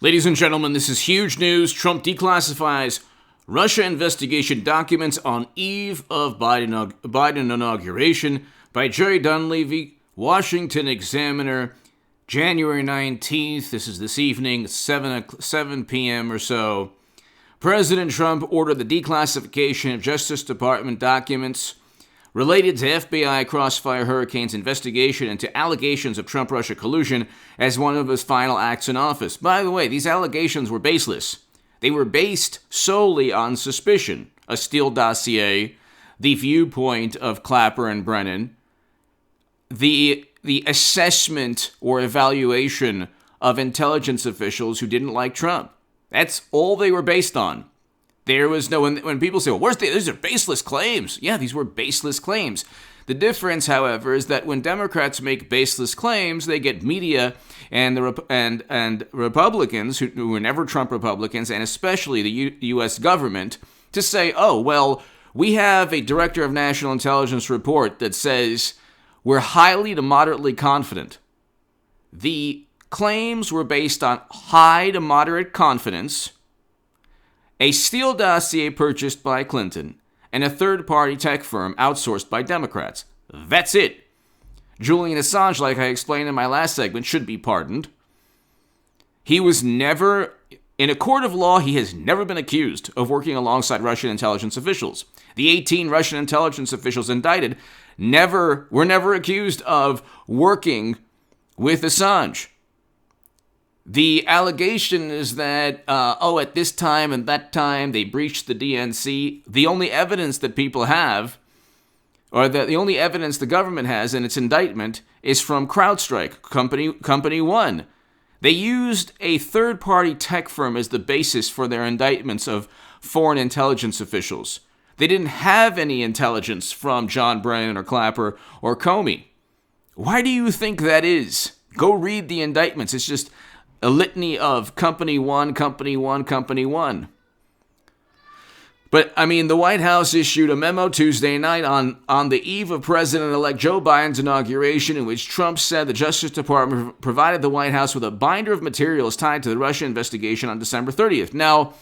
Ladies and gentlemen, this is huge news. Trump declassifies Russia investigation documents on eve of Biden inauguration by Jerry Dunleavy, Washington Examiner, January 19th. This is this evening, 7 p.m. or so. President Trump ordered the declassification of Justice Department documents related to FBI Crossfire Hurricane's investigation into allegations of Trump-Russia collusion as one of his final acts in office. By the way, these allegations were baseless. They were based solely on suspicion, a Steele dossier, the viewpoint of Clapper and Brennan, the assessment or evaluation of intelligence officials who didn't like Trump. That's all they were based on. There was no, when people say, well, these are baseless claims. Yeah, these were baseless claims. The difference, however, is that when Democrats make baseless claims, they get media and Republicans, who were never Trump Republicans, and especially the U.S. government, to say, oh, well, we have a Director of National Intelligence report that says we're highly to moderately confident. The claims were based on high to moderate confidence, a Steele dossier purchased by Clinton, and a third-party tech firm outsourced by Democrats. That's it. Julian Assange, like I explained in my last segment, should be pardoned. He was never, in a court of law, he has never been accused of working alongside Russian intelligence officials. The 18 Russian intelligence officials indicted were never accused of working with Assange. The allegation is that, at this time and that time, they breached the DNC. The only evidence that people have, or the only evidence the government has in its indictment, is from CrowdStrike, Company One. They used a third-party tech firm as the basis for their indictments of foreign intelligence officials. They didn't have any intelligence from John Brennan or Clapper or Comey. Why do you think that is? Go read the indictments. It's just a litany of Company One, Company One, Company One. But, the White House issued a memo Tuesday night on the eve of President-elect Joe Biden's inauguration, in which Trump said the Justice Department provided the White House with a binder of materials tied to the Russia investigation on December 30th. Now,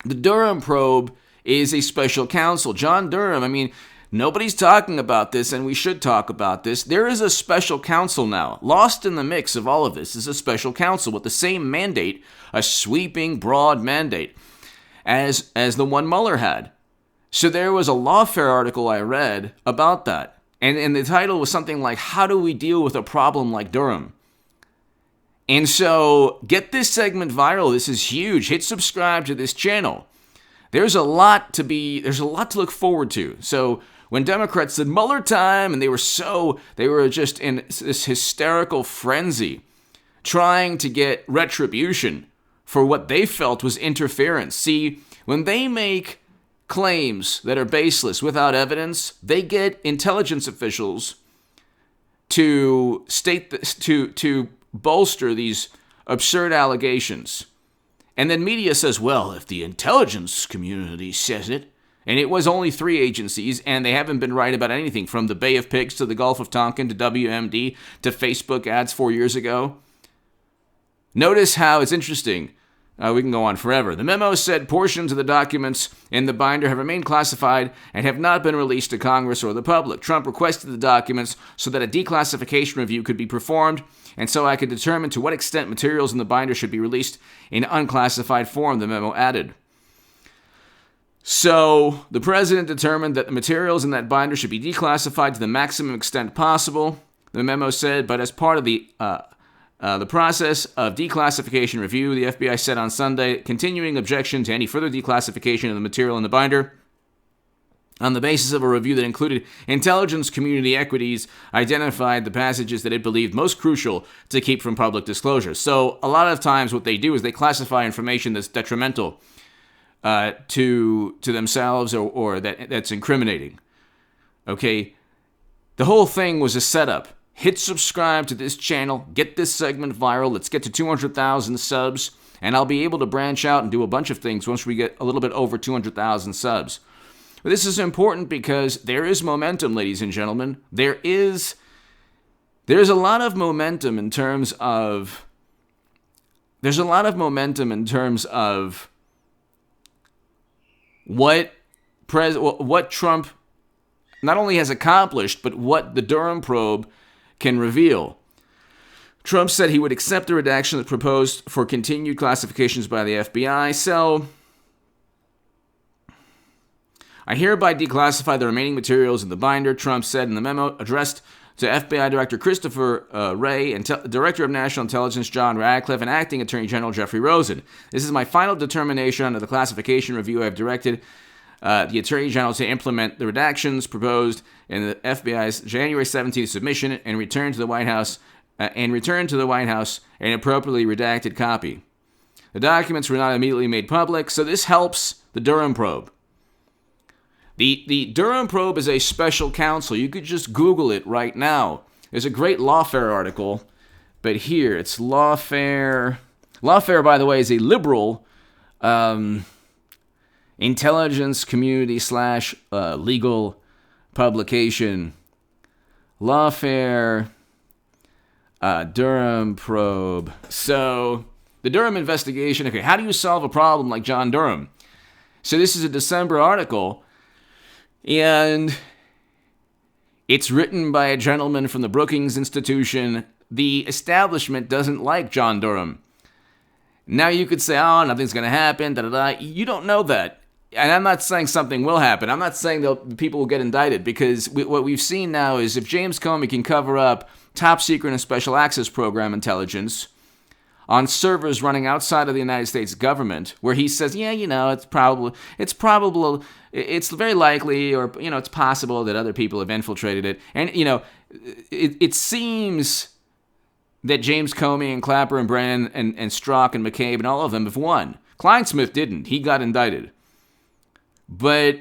the Durham probe is a special counsel. John Durham, nobody's talking about this, and we should talk about this. There is a special counsel now. Lost in the mix of all of this is a special counsel with the same mandate, a sweeping, broad mandate, as the one Mueller had. So there was a Lawfare article I read about that, and the title was something like, How Do We Deal with a Problem Like Durham? And so get this segment viral. This is huge. Hit subscribe to this channel. There's a lot to look forward to. So when Democrats said Mueller time, and they were just in this hysterical frenzy, trying to get retribution for what they felt was interference. See, when they make claims that are baseless without evidence, they get intelligence officials to to bolster these absurd allegations. And then media says, well, if the intelligence community says it, and it was only 3 agencies, and they haven't been right about anything, from the Bay of Pigs to the Gulf of Tonkin to WMD to Facebook ads 4 years ago. Notice how it's interesting. We can go on forever. The memo said portions of the documents in the binder have remained classified and have not been released to Congress or the public. Trump requested the documents so that a declassification review could be performed, and so I could determine to what extent materials in the binder should be released in unclassified form, the memo added. So, the president determined that the materials in that binder should be declassified to the maximum extent possible, the memo said, but as part of the process of declassification review, the FBI said on Sunday, continuing objection to any further declassification of the material in the binder on the basis of a review that included intelligence community equities, identified the passages that it believed most crucial to keep from public disclosure. So a lot of times what they do is they classify information that's detrimental to themselves or that's incriminating. Okay? The whole thing was a setup. Hit subscribe to this channel, get this segment viral, let's get to 200,000 subs, and I'll be able to branch out and do a bunch of things once we get a little bit over 200,000 subs. But this is important because there is momentum, ladies and gentlemen. There's a lot of momentum in terms of there's a lot of momentum in terms of what Trump not only has accomplished, but what the Durham probe can reveal. Trump said he would accept the redaction that proposed for continued classifications by the FBI. So, I hereby declassify the remaining materials in the binder, Trump said in the memo addressed to FBI Director Christopher Wray and Director of National Intelligence John Radcliffe and Acting Attorney General Jeffrey Rosen. This is my final determination under the classification review. I have directed the Attorney General to implement the redactions proposed in the FBI's January 17th submission and return to the White House an appropriately redacted copy. The documents were not immediately made public, so this helps the Durham probe. The Durham probe is a special counsel. You could just Google it right now. There's a great Lawfare article, but here it's Lawfare. Lawfare, by the way, is a liberal intelligence community / legal publication. Lawfare, Durham probe. So, the Durham investigation. Okay, how do you solve a problem like John Durham? So this is a December article. And it's written by a gentleman from the Brookings Institution. The establishment doesn't like John Durham. Now you could say, oh, nothing's going to happen, da-da-da. You don't know that. And I'm not saying something will happen. I'm not saying that people will get indicted, because what we've seen now is if James Comey can cover up top secret and special access program intelligence on servers running outside of the United States government, where he says, yeah, it's very likely, or, it's possible that other people have infiltrated it. And, it seems that James Comey and Clapper and Brennan and Strzok and McCabe and all of them have won. Kleinsmith didn't. He got indicted. But,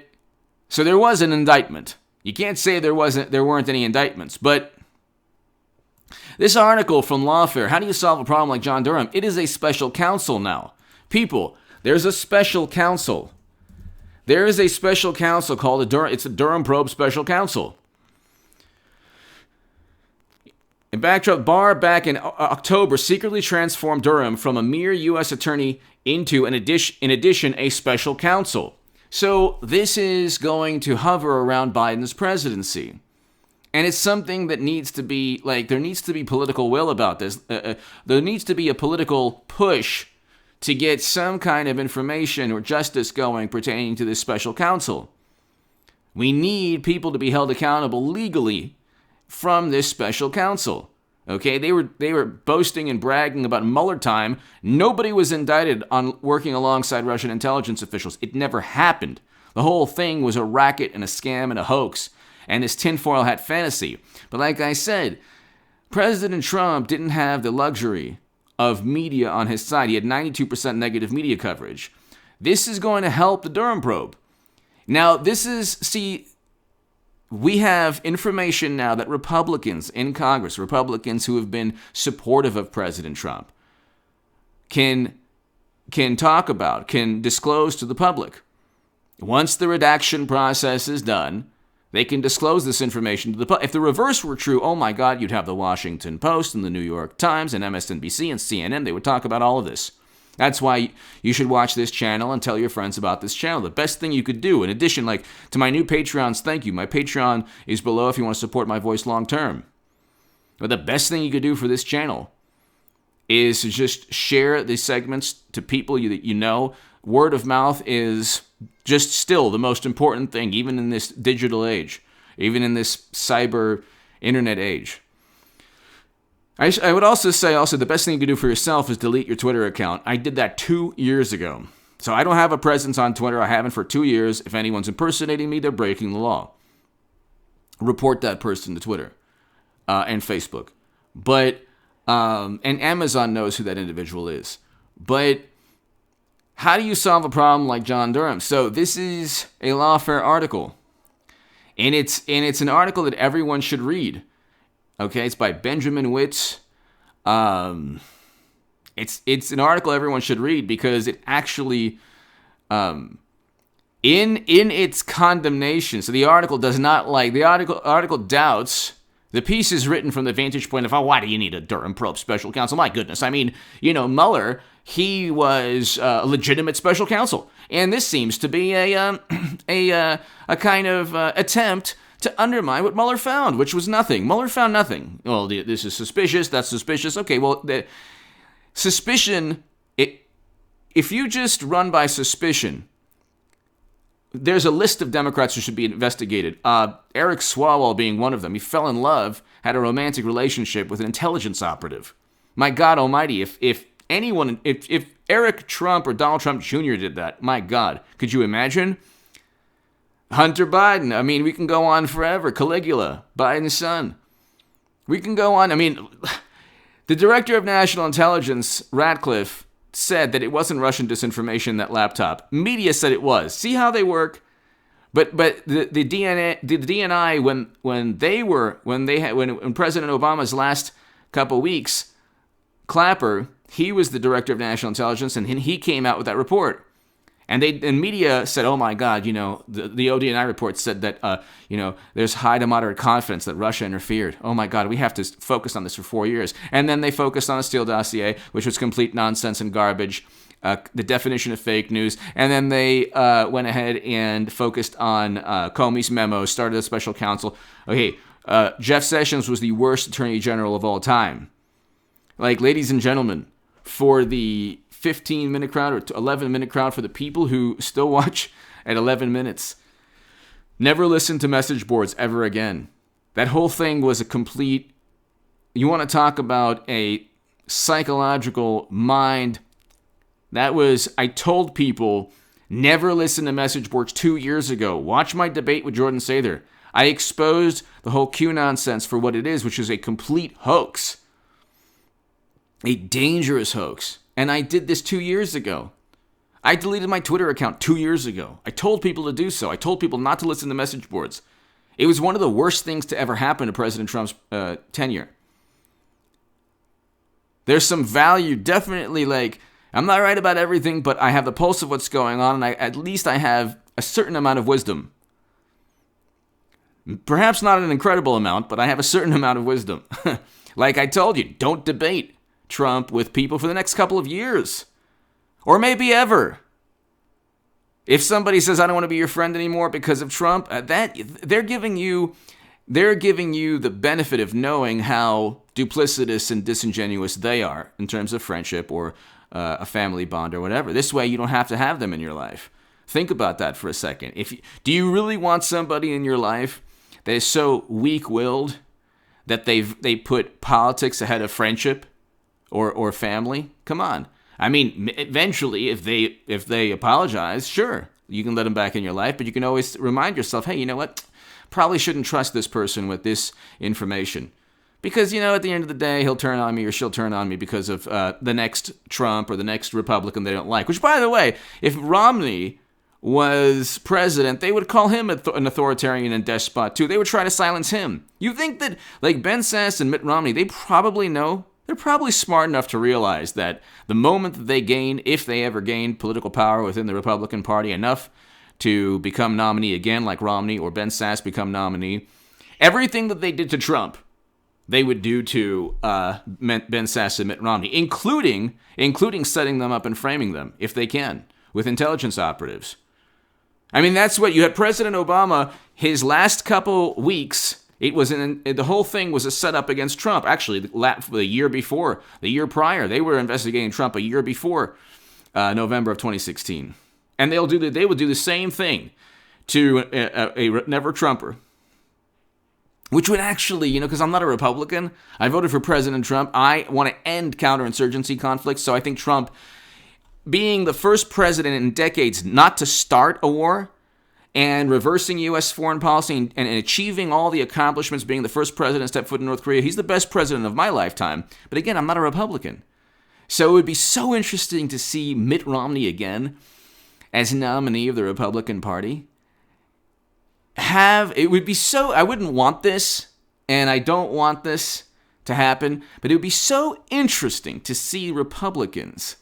so there was an indictment. You can't say there weren't any indictments, but this article from Lawfare, how do you solve a problem like John Durham? It is a special counsel now. People, there's a special counsel. There is a special counsel called it's a Durham Probe Special Counsel. In backdrop, Barr back in October secretly transformed Durham from a mere U.S. attorney into, in addition, a special counsel. So this is going to hover around Biden's presidency. And it's something that needs to be, there needs to be political will about this. There needs to be a political push to get some kind of information or justice going pertaining to this special counsel. We need people to be held accountable legally from this special counsel. Okay, they were boasting and bragging about Mueller time. Nobody was indicted on working alongside Russian intelligence officials. It never happened. The whole thing was a racket and a scam and a hoax. And this tinfoil hat fantasy. But like I said, President Trump didn't have the luxury of media on his side. He had 92% negative media coverage. This is going to help the Durham probe. Now, we have information now that Republicans in Congress, Republicans who have been supportive of President Trump, can talk about, can disclose to the public. Once the redaction process is done, they can disclose this information to the public. If the reverse were true, oh my God, you'd have the Washington Post and the New York Times and MSNBC and CNN. They would talk about all of this. That's why you should watch this channel and tell your friends about this channel. The best thing you could do, in addition, to my new Patreons, thank you. My Patreon is below if you want to support my voice long term. But the best thing you could do for this channel is to just share these segments to people that you know. Word of mouth is just still the most important thing, even in this digital age, even in this cyber internet age. I would also say, the best thing you can do for yourself is delete your Twitter account. I did that 2 years ago. So I don't have a presence on Twitter. I haven't for 2 years. If anyone's impersonating me, they're breaking the law. Report that person to Twitter and Facebook. But, and Amazon knows who that individual is. But how do you solve a problem like John Durham? So this is a Lawfare article. And it's an article that everyone should read. Okay, it's by Benjamin Witt. It's an article everyone should read because it actually, in its condemnation. So the article does not article doubts The piece is written from the vantage point of, why do you need a Durham probe special counsel? My goodness. I mean, Mueller, he was a legitimate special counsel. And this seems to be a kind of attempt to undermine what Mueller found, which was nothing. Mueller found nothing. Well, this is suspicious. That's suspicious. Okay, well, the suspicion, if you just run by suspicion, there's a list of Democrats who should be investigated. Eric Swalwell being one of them. He fell in love, had a romantic relationship with an intelligence operative. My God almighty, if Eric Trump or Donald Trump Jr. did that, my God, could you imagine? Hunter Biden, I mean, we can go on forever. Caligula, Biden's son. We can go on. I mean, the director of national intelligence, Ratcliffe, said that it wasn't Russian disinformation, that laptop. Media said it was. See how they work? But the DNI when President Obama's last couple weeks, Clapper, he was the director of national intelligence, and he came out with that report. And media said, oh my God, the ODNI report said that, there's high to moderate confidence that Russia interfered. Oh my God, we have to focus on this for 4 years. And then they focused on the Steele dossier, which was complete nonsense and garbage, the definition of fake news. And then they went ahead and focused on Comey's memo, started a special counsel. Okay, Jeff Sessions was the worst attorney general of all time. Like, ladies and gentlemen, for the 15-minute crowd or 11-minute crowd, for the people who still watch at 11 minutes, never listen to message boards ever again. That whole thing was a complete, you want to talk about a psychological mind. I told people, never listen to message boards 2 years ago. Watch my debate with Jordan Sather. I exposed the whole Q nonsense for what it is, which is a complete hoax. A dangerous hoax. And I did this 2 years ago. I deleted my Twitter account 2 years ago. I told people to do so. I told people not to listen to message boards. It was one of the worst things to ever happen to President Trump's tenure. There's some value, definitely, I'm not right about everything, but I have the pulse of what's going on, and at least I have a certain amount of wisdom. Perhaps not an incredible amount, but I have a certain amount of wisdom. Like I told you, don't debate Trump with people for the next couple of years, or maybe ever. If somebody says, I don't want to be your friend anymore because of Trump, they're giving you the benefit of knowing how duplicitous and disingenuous they are in terms of friendship or a family bond or whatever. This way, you don't have to have them in your life. Think about that for a second. Do you really want somebody in your life that is so weak-willed that they put politics ahead of friendship or family? Come on. I mean, eventually, if they apologize, sure, you can let them back in your life, but you can always remind yourself, hey, you know what? Probably shouldn't trust this person with this information. Because, at the end of the day, he'll turn on me or she'll turn on me because of the next Trump or the next Republican they don't like. Which, by the way, if Romney was president, they would call him an authoritarian and despot, too. They would try to silence him. You think that, Ben Sass and Mitt Romney, they probably know? They're probably smart enough to realize that the moment that they gain, if they ever gain political power within the Republican Party enough to become nominee again, like Romney or Ben Sass become nominee, everything that they did to Trump, they would do to Ben Sass and Mitt Romney, including setting them up and framing them, if they can, with intelligence operatives. I mean, that's what you had. President Obama, his last couple weeks, the whole thing was a setup against Trump. Actually, the year prior, they were investigating Trump a year before November of 2016, and they would do the same thing to a never Trumper. Which would actually, because I'm not a Republican, I voted for President Trump. I want to end counterinsurgency conflicts, so I think Trump, being the first president in decades not to start a war, and reversing U.S. foreign policy and achieving all the accomplishments, being the first president to step foot in North Korea, he's the best president of my lifetime. But again, I'm not a Republican. So it would be so interesting to see Mitt Romney again as nominee of the Republican Party. I wouldn't want this, and I don't want this to happen, but it would be so interesting to see Republicans,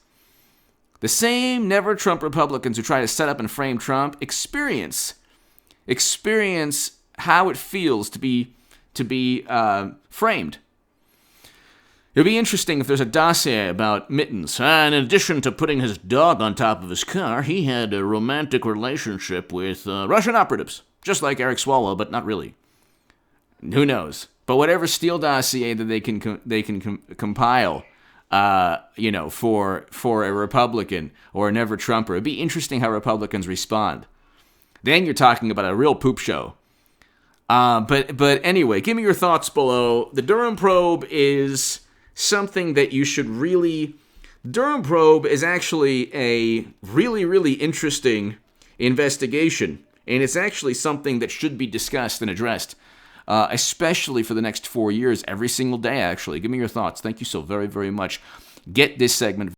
the same never Trump Republicans who try to set up and frame Trump, experience how it feels to be to be framed. It'd be interesting if there's a dossier about Mittens. In addition to putting his dog on top of his car, he had a romantic relationship with Russian operatives. Just like Eric Swalwell, but not really. Who knows? But whatever Steele dossier that they can compile, for a Republican or a never-Trumper, it'd be interesting how Republicans respond. Then you're talking about a real poop show. But anyway, give me your thoughts below. The Durham probe is something that you should really... Durham probe is actually a really, really interesting investigation. And it's actually something that should be discussed and addressed, especially for the next 4 years, every single day, actually. Give me your thoughts. Thank you so very, very much. Get this segment